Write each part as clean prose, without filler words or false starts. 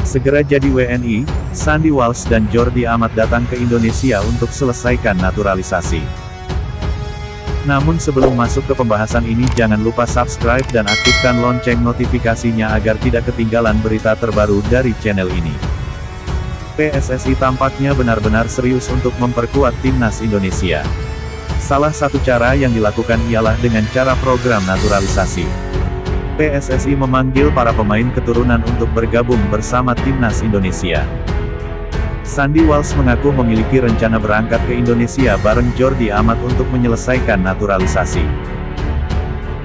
Segera jadi WNI, Sandy Walsh dan Jordi Amat datang ke Indonesia untuk selesaikan naturalisasi. Namun sebelum masuk ke pembahasan ini jangan lupa subscribe dan aktifkan lonceng notifikasinya agar tidak ketinggalan berita terbaru dari channel ini. PSSI tampaknya benar-benar serius untuk memperkuat timnas Indonesia. Salah satu cara yang dilakukan ialah dengan cara program naturalisasi. PSSI memanggil para pemain keturunan untuk bergabung bersama timnas Indonesia. Sandy Walsh mengaku memiliki rencana berangkat ke Indonesia bareng Jordi Amat untuk menyelesaikan naturalisasi.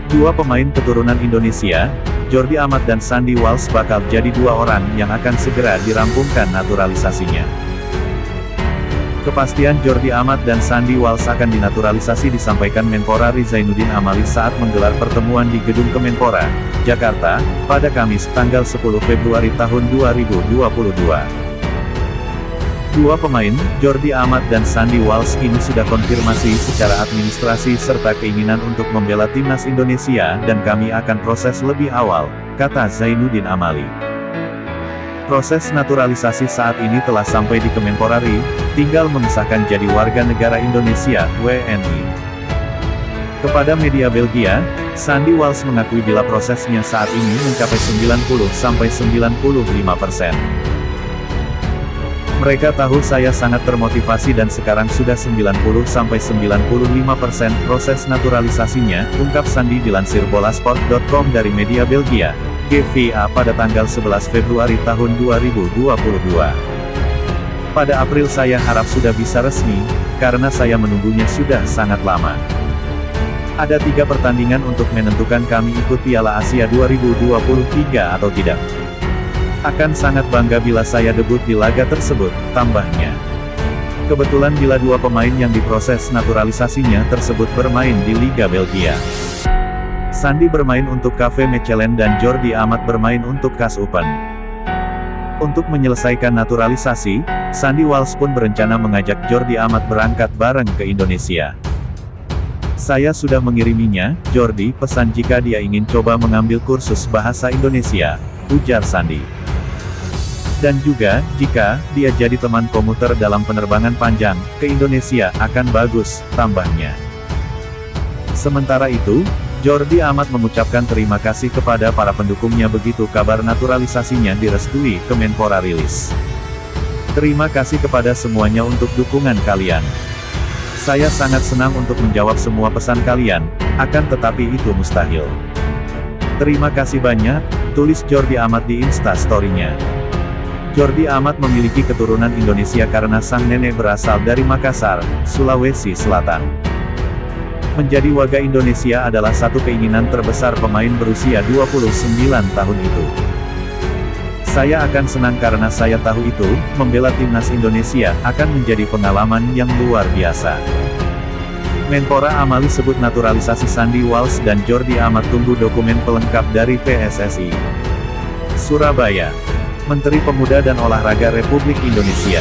Dua pemain keturunan Indonesia, Jordi Amat dan Sandy Walsh bakal jadi dua orang yang akan segera dirampungkan naturalisasinya. Kepastian Jordi Amat dan Sandy Walsh akan dinaturalisasi disampaikan Menpora Ri Zainuddin Amali saat menggelar pertemuan di Gedung Kemenpora, Jakarta, pada Kamis, tanggal 10 Februari tahun 2022. Dua pemain, Jordi Amat dan Sandy Walsh ini sudah konfirmasi secara administrasi serta keinginan untuk membela timnas Indonesia dan kami akan proses lebih awal, kata Zainuddin Amali. Proses naturalisasi saat ini telah sampai di Kemenpora RI, tinggal mengesahkan jadi warga negara Indonesia, WNI. Kepada media Belgia, Sandy Walsh mengakui bila prosesnya saat ini mencapai 90–95%. Mereka tahu saya sangat termotivasi dan sekarang sudah 90–95% proses naturalisasinya, ungkap Sandy dilansir bolasport.com dari media Belgia, GVA pada tanggal 11 Februari tahun 2022. Pada April saya harap sudah bisa resmi, karena saya menunggunya sudah sangat lama. Ada 3 pertandingan untuk menentukan kami ikut Piala Asia 2023 atau tidak. Akan sangat bangga bila saya debut di laga tersebut, tambahnya. Kebetulan bila dua pemain yang diproses naturalisasinya tersebut bermain di Liga Belgia. Sandy bermain untuk KV Mechelen dan Jordi Amat bermain untuk KAS Open. Untuk menyelesaikan naturalisasi, Sandy Walsh pun berencana mengajak Jordi Amat berangkat bareng ke Indonesia. Saya sudah mengiriminya, Jordi, pesan jika dia ingin coba mengambil kursus bahasa Indonesia, ujar Sandy. Dan juga, jika dia jadi teman komuter dalam penerbangan panjang ke Indonesia, akan bagus, tambahnya. Sementara itu, Jordi Amat mengucapkan terima kasih kepada para pendukungnya begitu kabar naturalisasinya direstui, Kemenpora rilis. Terima kasih kepada semuanya untuk dukungan kalian. Saya sangat senang untuk menjawab semua pesan kalian, akan tetapi itu mustahil. Terima kasih banyak, tulis Jordi Amat di Insta-story-nya. Jordi Amat memiliki keturunan Indonesia karena sang nenek berasal dari Makassar, Sulawesi Selatan. Menjadi warga Indonesia adalah satu keinginan terbesar pemain berusia 29 tahun itu. Saya akan senang karena saya tahu itu, membela timnas Indonesia, akan menjadi pengalaman yang luar biasa. Menpora Amali sebut naturalisasi Sandy Walsh dan Jordi Amat tunggu dokumen pelengkap dari PSSI. Surabaya. Menteri Pemuda dan Olahraga Republik Indonesia.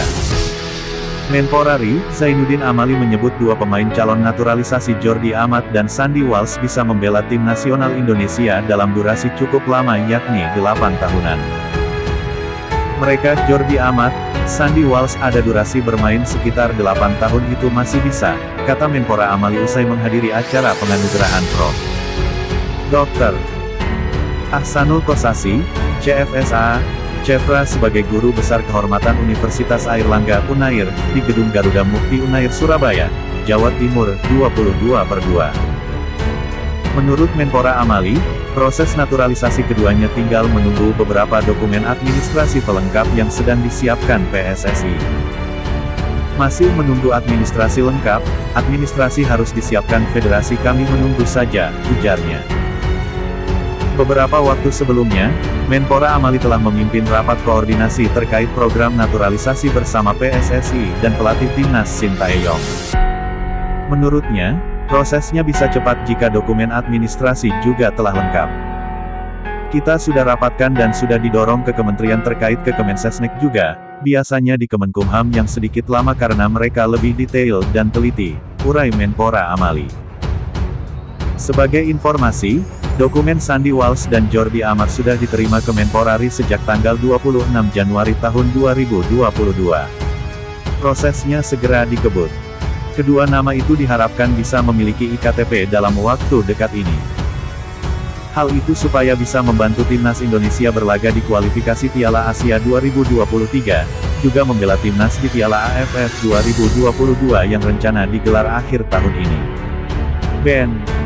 Menpora Ri Zainuddin Amali menyebut dua pemain calon naturalisasi Jordi Amat dan Sandy Walsh bisa membela tim nasional Indonesia dalam durasi cukup lama yakni 8 tahunan. Mereka, Jordi Amat, Sandy Walsh ada durasi bermain sekitar 8 tahun itu masih bisa, kata Menpora Amali usai menghadiri acara penganugerahan Prof. Dr. Ahsanul Kossasi, CFSA, Cefra sebagai Guru Besar Kehormatan Universitas Airlangga Unair, di Gedung Garuda Mukti Unair Surabaya, Jawa Timur, 22/2. Menurut Menpora Amali, proses naturalisasi keduanya tinggal menunggu beberapa dokumen administrasi pelengkap yang sedang disiapkan PSSI. Masih menunggu administrasi lengkap, administrasi harus disiapkan federasi kami menunggu saja, ujarnya. Beberapa waktu sebelumnya, Menpora Amali telah memimpin rapat koordinasi terkait program naturalisasi bersama PSSI dan pelatih timnas Sintayong. Menurutnya, prosesnya bisa cepat jika dokumen administrasi juga telah lengkap. Kita sudah rapatkan dan sudah didorong ke kementerian terkait ke Kemensesnek juga, biasanya di Kemenkumham yang sedikit lama karena mereka lebih detail dan teliti, urai Menpora Amali. Sebagai informasi, Dokumen Sandy Walsh dan Jordi Amat sudah diterima Kemenpora RI sejak tanggal 26 Januari tahun 2022. Prosesnya segera dikebut. Kedua nama itu diharapkan bisa memiliki IKTP dalam waktu dekat ini. Hal itu supaya bisa membantu timnas Indonesia berlaga di kualifikasi Piala Asia 2023, juga membela timnas di Piala AFF 2022 yang rencana digelar akhir tahun ini. Ben